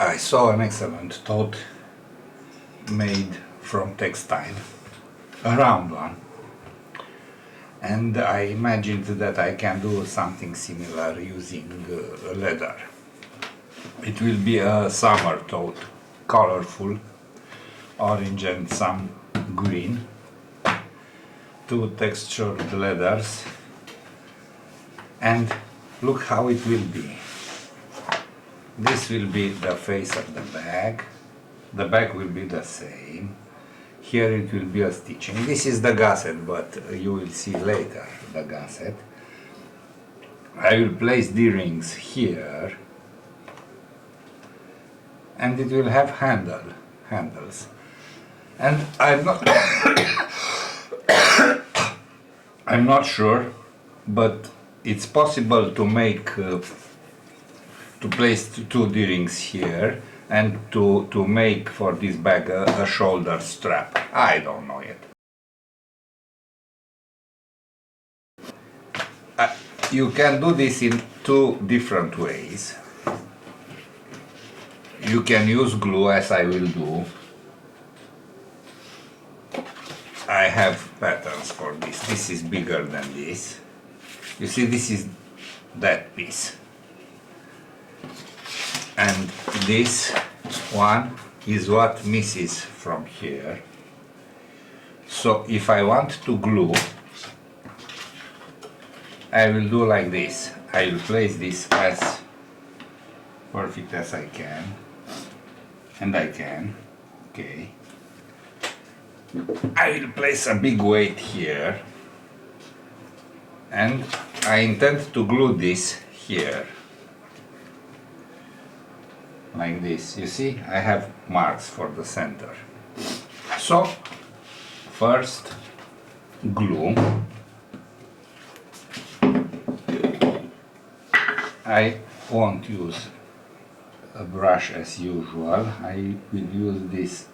I saw an excellent tote made from textile, a round one, and I imagined that I can do something similar using leather. It will be a summer tote, colorful, orange and some green, two textured leathers, and look how it will be. This will be the face of the bag. The back will be the same. Here it will be a stitching. This is the gusset, but you will see later the gusset. I will place the rings here, and it will have handles. And I'm not I'm not sure, but it's possible to make to place two D-rings here and to make for this bag a shoulder strap. I don't know yet. You can do this in two different ways. You can use glue, as I will do. I have patterns for this. This is bigger than this. You see, this is that piece. And this one is what misses from here. So if I want to glue, I will do like this. I will place this as perfect as I can. And I can. Okay. I will place a big weight here. And I intend to glue this here. Like this. You see, I have marks for the center. So, first glue. I won't use a brush as usual. I will use this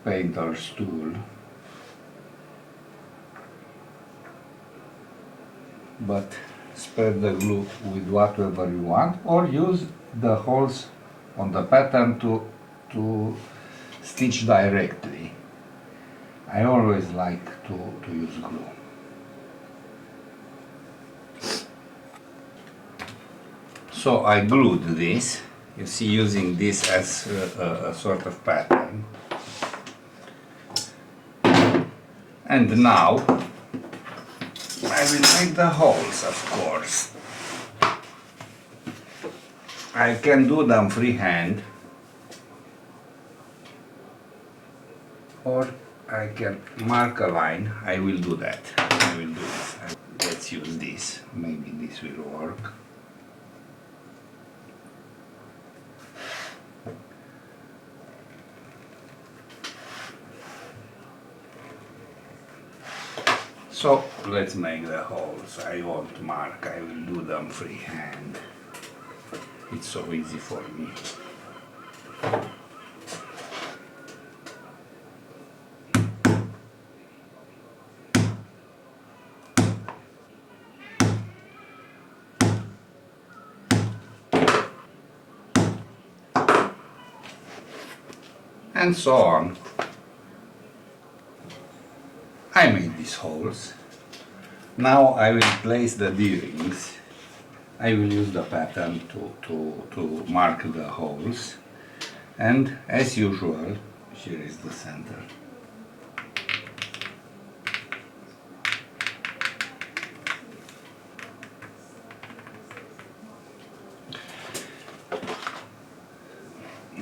painter's tool. But spread the glue with whatever you want, or use the holes on the pattern to stitch directly. I always like to use glue. So I glued this, you see, using this as a sort of pattern. And now I will make the holes, of course. I can do them freehand, or I can mark a line. I will do that. I will do this. Let's use this. Maybe this will work. So let's make the holes. I won't mark. I will do them freehand. It's so easy for me. And so on. I made these holes. Now I will place the D-rings. I will use the pattern to mark the holes, and as usual, here is the center.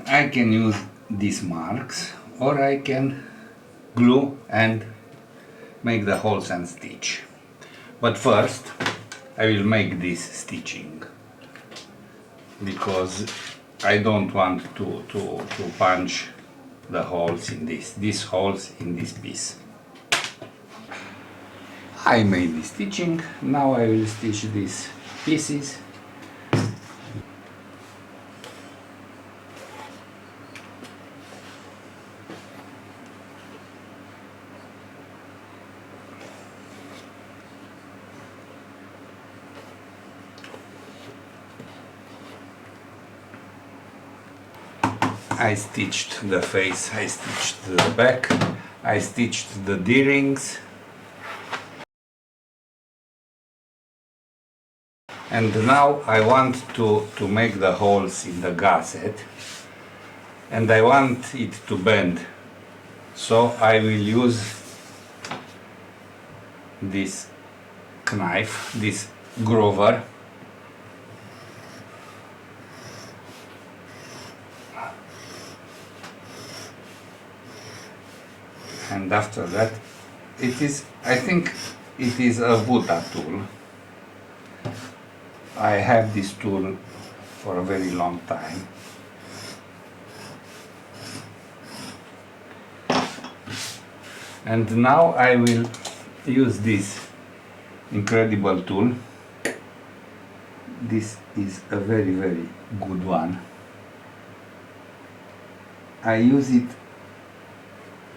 I can use these marks, or I can glue and make the holes and stitch. But first I will make this stitching, because I don't want to punch the holes in these holes in this piece. I made the stitching. Now I will stitch these pieces. I stitched the face, I stitched the back, I stitched the D-rings, and now I want to make the holes in the gusset, and I want it to bend, so I will use this knife, this groover, and after that I think it is a Buta tool. I have this tool for a very long time. And now I will use this incredible tool. This is a very, very good one. I use it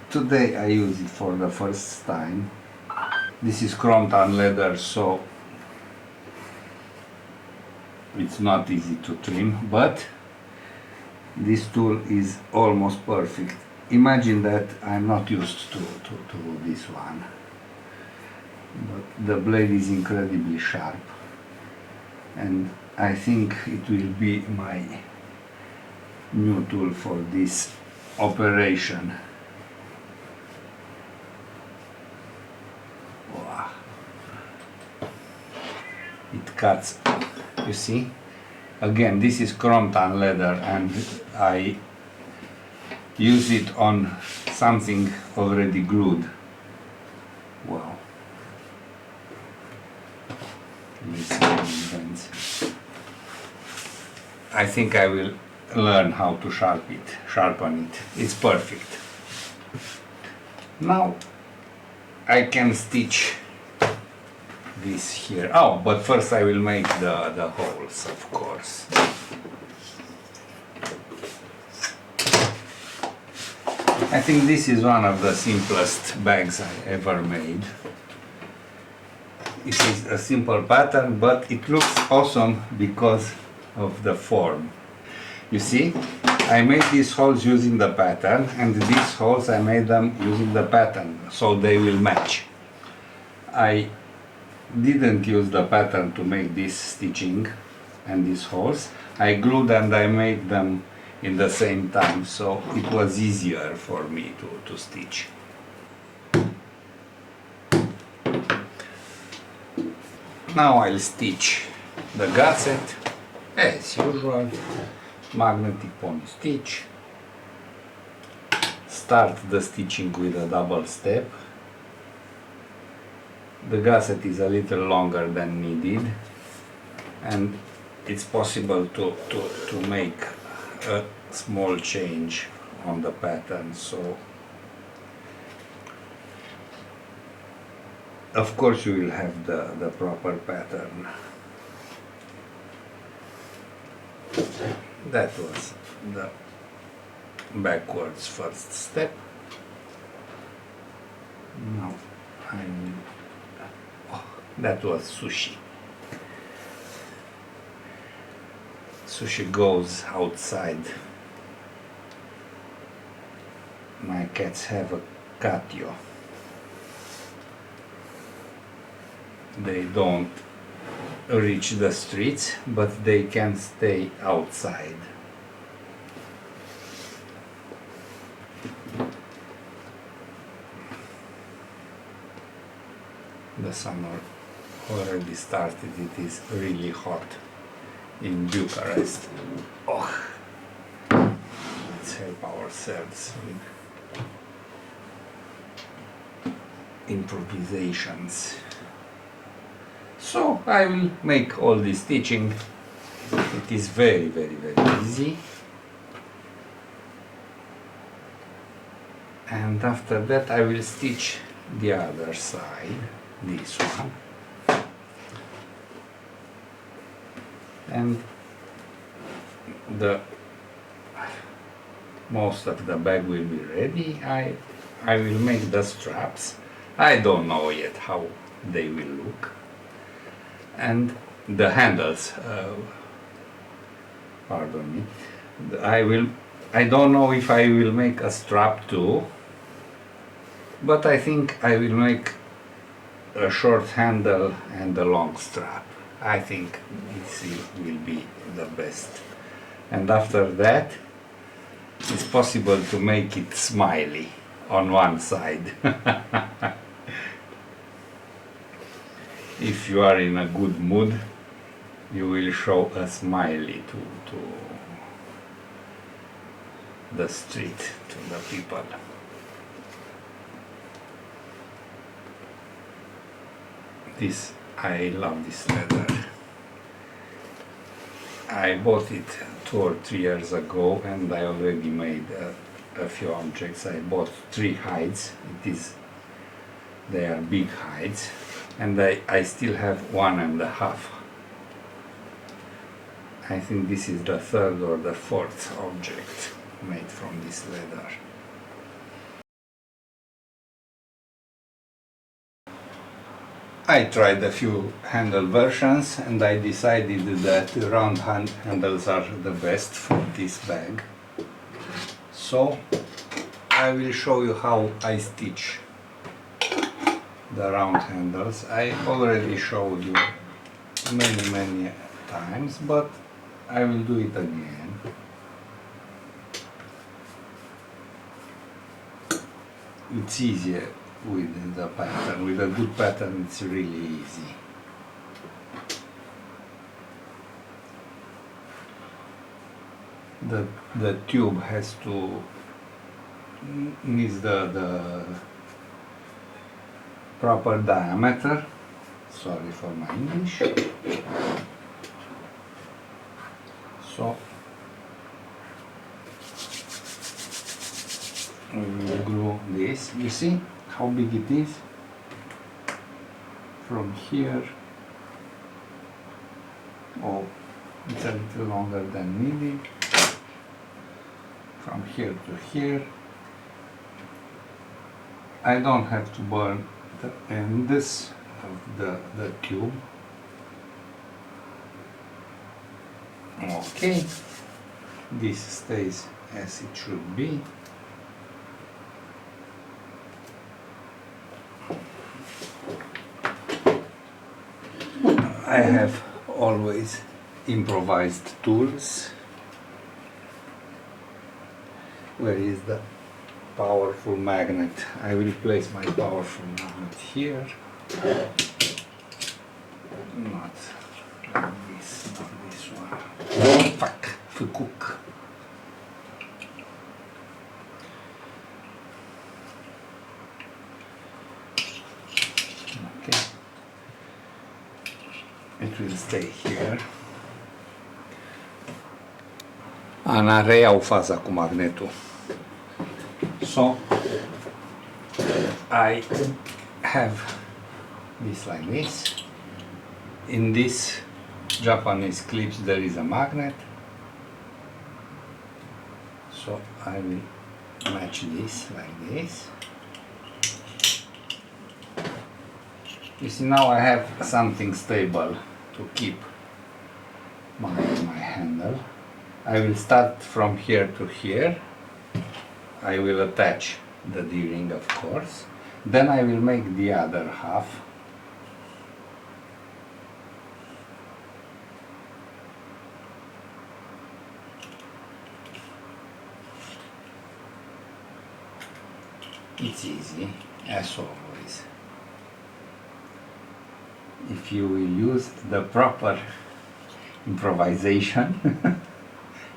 today, I use it for the first time. This is chrome tan leather, so it's not easy to trim, but this tool is almost perfect. Imagine that I'm not used to this one, but the blade is incredibly sharp, and I think it will be my new tool for this operation. Wow. It cuts. You see, again, this is chrome tan leather, and I use it on something already glued. Wow. I think I will learn how to sharpen it. It's perfect. Now I can stitch this here. Oh, but first I will make the holes, of course. I think this is one of the simplest bags I ever made. It is a simple pattern, but it looks awesome because of the form. You see, I made these holes using the pattern, and these holes I made them using the pattern, so they will match. I didn't use the pattern to make this stitching and these holes. I glued and I made them in the same time, so it was easier for me to stitch. Now I'll stitch the gusset as usual. Magnetic pony stitch. Start the stitching with a double step. The gusset is a little longer than needed, and it's possible to make a small change on the pattern, so of course you will have the proper pattern. That was the backwards first step. Now that was sushi. Sushi goes outside. My cats have a catio. They don't reach the streets, but they can stay outside. The summer already started. It is really hot in Bucharest. Oh, let's help ourselves with improvisations. So I will make all this stitching. It is very, very, very easy. And after that I will stitch the other side, this one. And most of the bag will be ready. I will make the straps. I don't know yet how they will look. And the handles, pardon me, I will I don't know if I will make a strap too, but I think I will make a short handle and a long strap. I think this will be the best. And after that, it's possible to make it smiley on one side. If you are in a good mood, you will show a smiley to the street, to the people. This, I love this leather. I bought it 2 or 3 years ago, and I already made a few objects. I bought 3 hides. They are big hides, and I still have 1.5. I think this is the 3rd or the 4th object made from this leather. I tried a few handle versions, and I decided that round handles are the best for this bag. So I will show you how I stitch the round handles. I already showed you many times, but I will do it again. It's easier with the pattern. With a good pattern, it's really easy. The tube has to needs the proper diameter. Sorry for my English. So we will glue this. You see how big it is? From here, oh, it's a little longer than needed. From here to here. I don't have to burn the ends of the tube. Okay, this stays as it should be. I have always improvised tools. Where is the powerful magnet? I will place my powerful magnet here. Not like this, not this one. Fuck, cook. Okay. It will stay here. Ana reiau faza cu magnetul. So I have this like this. In this Japanese clips there is a magnet. So I will match this like this. You see, now I have something stable to keep my handle. I will start from here to here. I will attach the D-ring, of course. Then I will make the other half. It's easy, as always. If you will use the proper improvisation,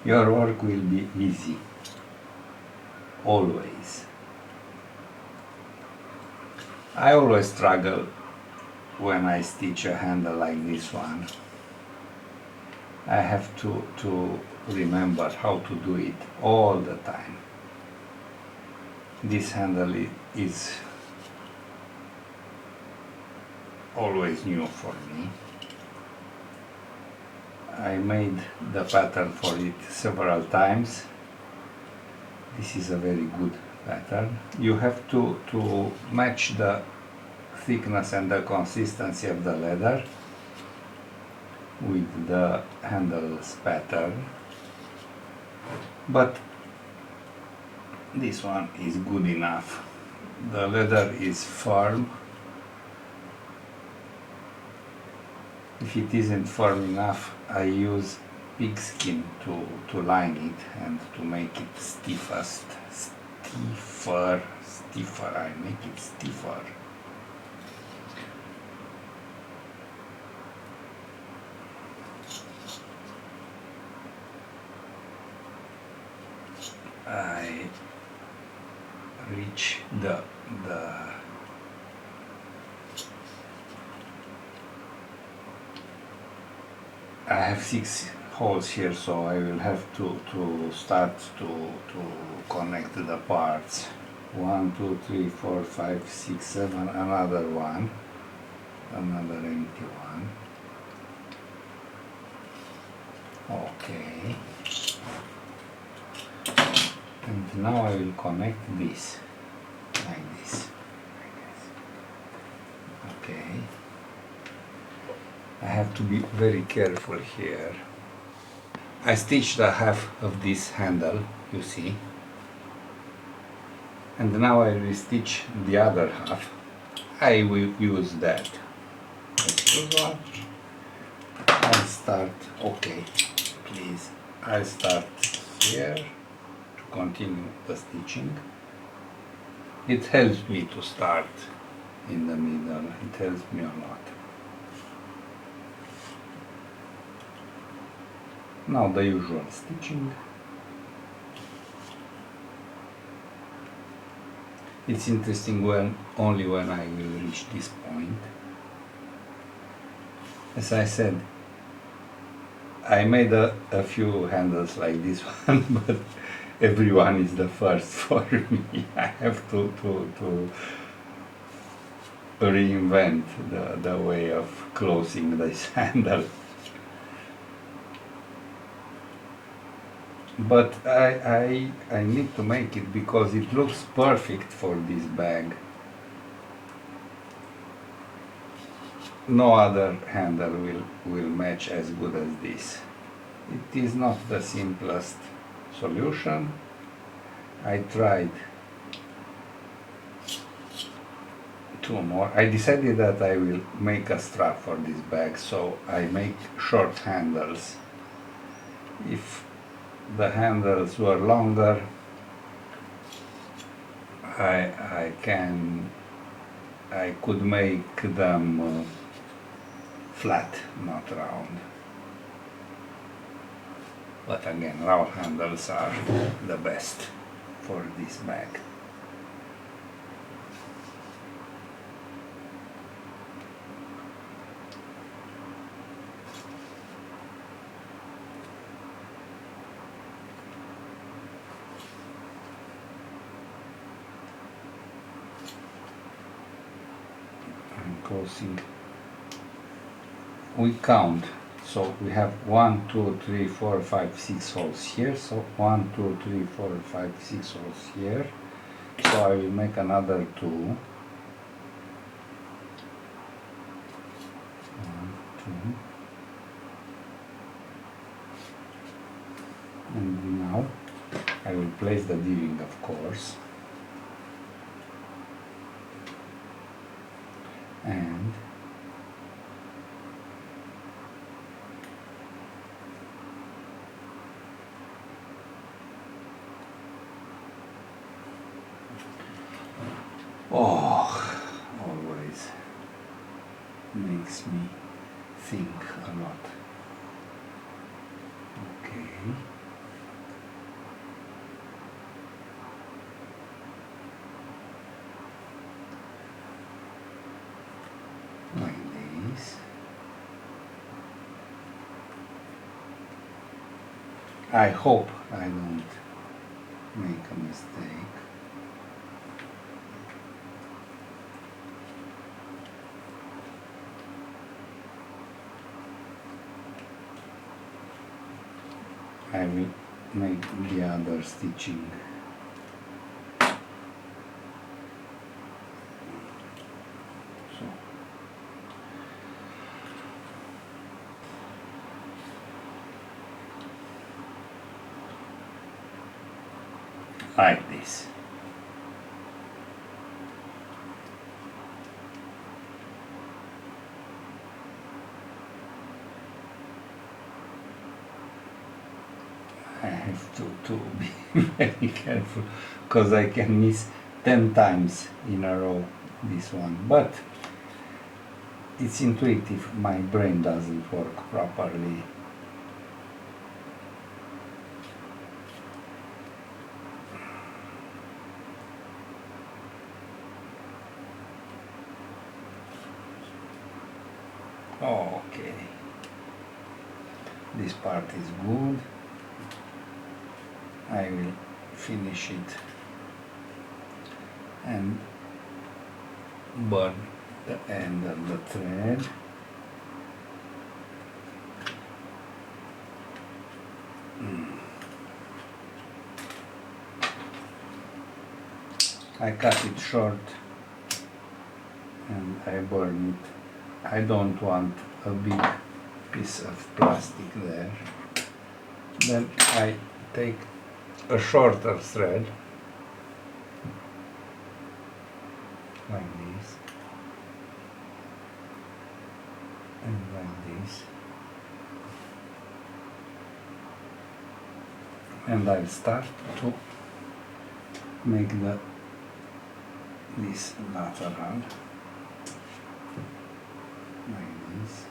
your work will be easy. Always. I always struggle when I stitch a handle like this one. I have to remember how to do it all the time. This handle is always new for me. I made the pattern for it several times. This is a very good pattern. You have to match the thickness and the consistency of the leather with the handle's pattern. But this one is good enough. The leather is firm. If it isn't firm enough, I use pigskin to line it and to make it stiffer, I make it stiffer. I reach the I have 6 holes here, so I will have to start to connect the parts. 1, 2, 3, 4, 5, 6, 7, another one, another empty one. Okay. And now I will connect this, like this. Okay. I have to be very careful here. I stitched the half of this handle, you see. And now I will stitch the other half. I will use that. I start, okay, please. I start here to continue the stitching. It helps me to start in the middle. It helps me a lot. Now the usual stitching. It's interesting only when I will reach this point. As I said, I made a few handles like this one, but everyone is the first for me. I have to reinvent the way of closing this handle. But I need to make it because it looks perfect for this bag. No other handle will match as good as this. It is not the simplest solution. I tried 2 more. I decided that I will make a strap for this bag, so I make short handles. If the handles were longer, I could make them flat, not round. But again, round handles are the best for this bag. Closing. We count, so we have 1, 2, 3, 4, 5, 6 holes here. So 1, 2, 3, 4, 5, 6 holes here. So I will make another 2. 1, 2. And now I will place the D-ring, of course. And always makes me think a lot. Okay. Like this. I hope I don't make a mistake. I will make the other stitching. So. like this. I have to be very careful because I can miss 10 times in a row this one, but it's intuitive, my brain doesn't work properly. Okay, this part is good. I will finish it and burn the end of the thread. I cut it short and I burn it. I don't want a big piece of plastic there. Then I take a shorter thread like this and like this, and I'll start to make this lateral like this.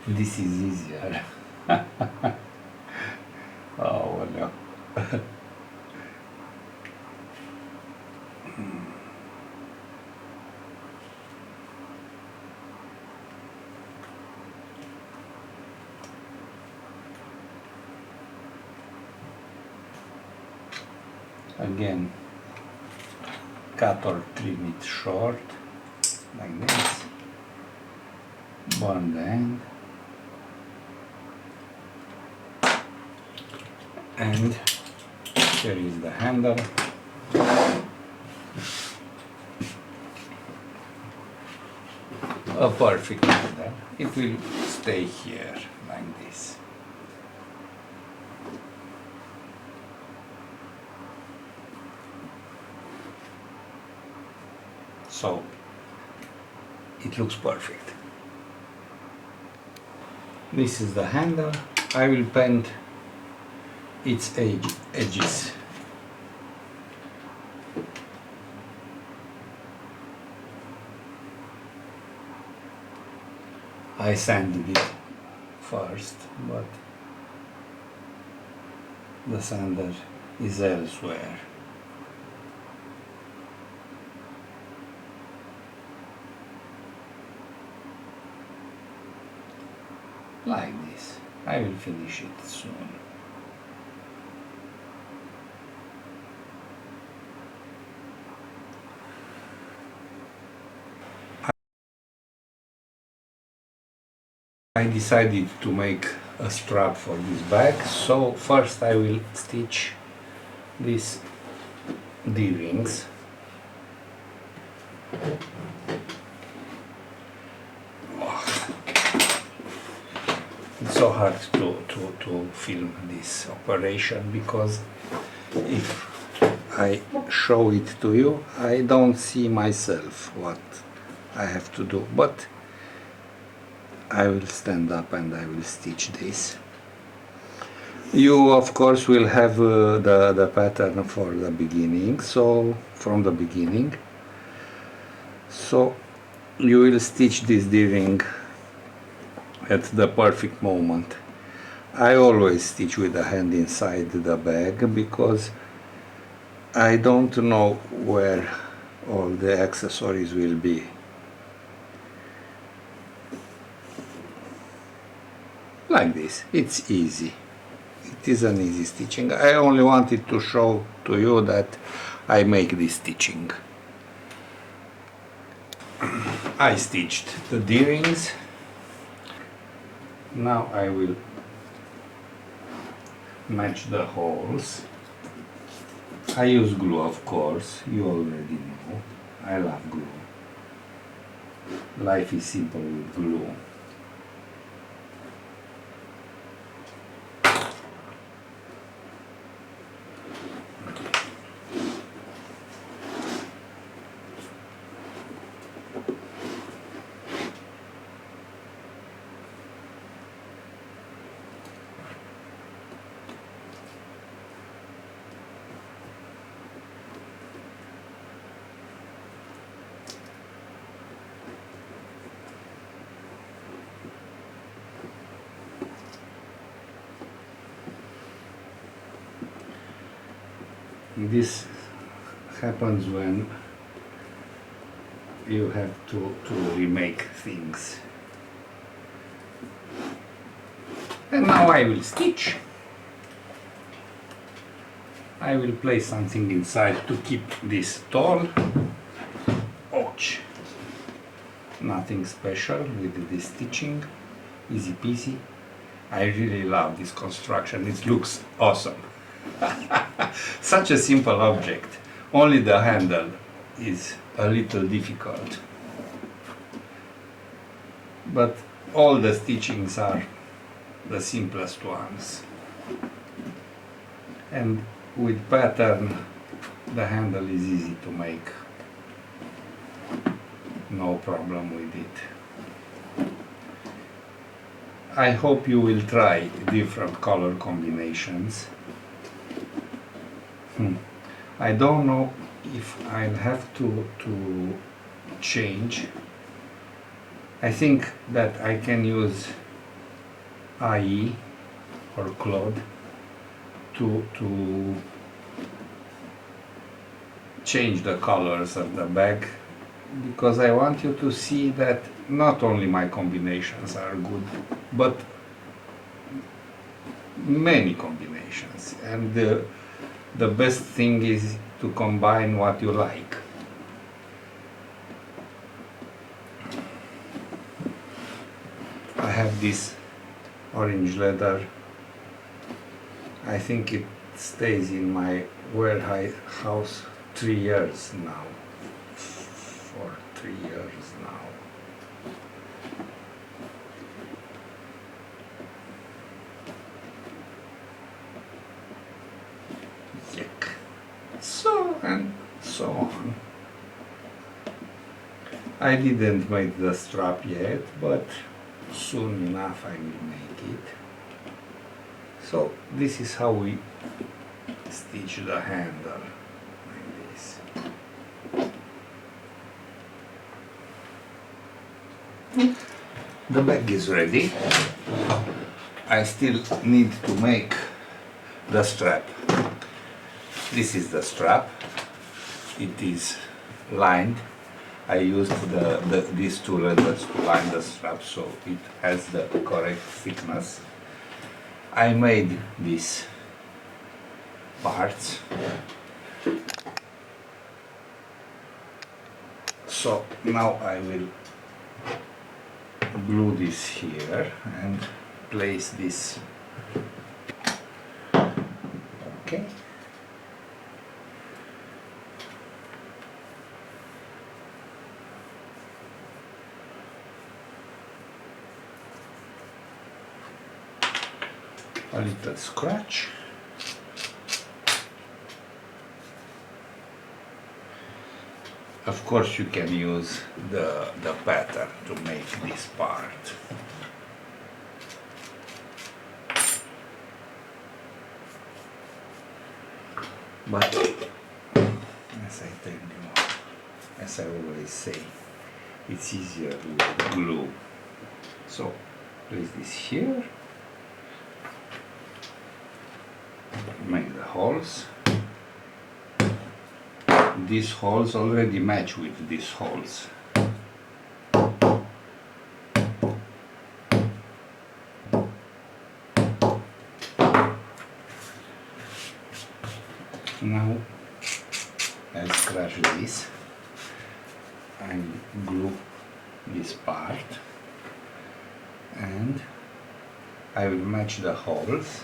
This is easier. Oh no. Again, cut or trim it short like this. Burn the end. And here is the handle. A perfect handle. It will stay here like this. So it looks perfect. This is the handle. I will paint its edges. I sanded it first, but the sander is elsewhere. Like this. I will finish it soon. I decided to make a strap for this bag, so first I will stitch these D-rings. It's so hard to film this operation because if I show it to you, I don't see myself what I have to do, but I will stand up and I will stitch this. You of course will have the pattern for the beginning, so from the beginning, so you will stitch this D-ring at the perfect moment. I always stitch with the hand inside the bag because I don't know where all the accessories will be. Like this, it's easy. It is an easy stitching. I only wanted to show to you that I make this stitching. I stitched the D-rings. Now I will match the holes. I use glue, of course, you already know. I love glue. Life is simple with glue. This happens when you have to remake things. And now I will stitch. I will place something inside to keep this tall. Ouch! Nothing special with this stitching. Easy peasy. I really love this construction. It looks awesome. Such a simple object, only the handle is a little difficult. But all the stitchings are the simplest ones. And with pattern, the handle is easy to make. No problem with it. I hope you will try different color combinations. I don't know if I'll have to change. I think that I can use IE or Claude to change the colors of the bag, because I want you to see that not only my combinations are good, but many combinations, and the best thing is to combine what you like. I have this orange leather. I think it stays in my warehouse 3 years now. For 3 years now. Yuck. So and so on. I didn't make the strap yet, but soon enough I will make it. So this is how we stitch the handle, like this. The bag is ready. I still need to make the strap. This is the strap. It is lined. I used these two leathers to line the strap so it has the correct thickness. I made these parts. So now I will glue this here and place this. Okay. A little scratch. Of course you can use the pattern to make this part. But as I tell you, as I always say, it's easier with glue. So place this here. Make the holes. These holes already match with these holes. Now I'll scratch this and glue this part, and I will match the holes.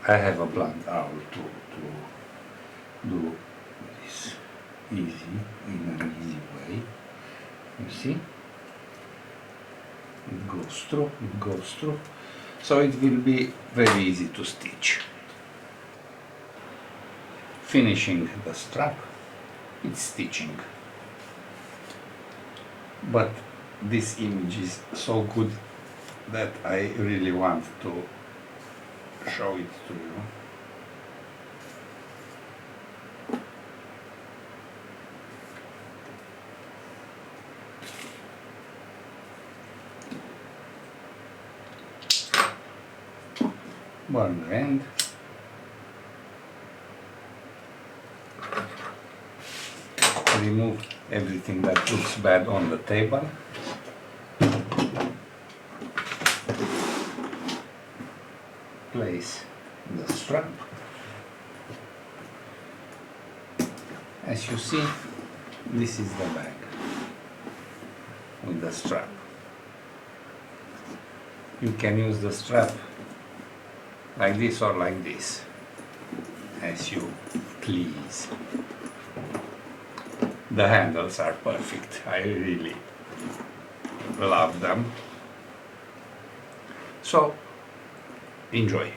I have a blunt awl to do this easy, in an easy way. You see? It goes through, so it will be very easy to stitch. Finishing the strap, it's stitching. But this image is so good that I really want to show it to you. One end. Remove everything that looks bad on the table. Place the strap. As you see, this is the bag with the strap. You can use the strap like this or like this, as you please. The handles are perfect. I really love them. So, enjoy.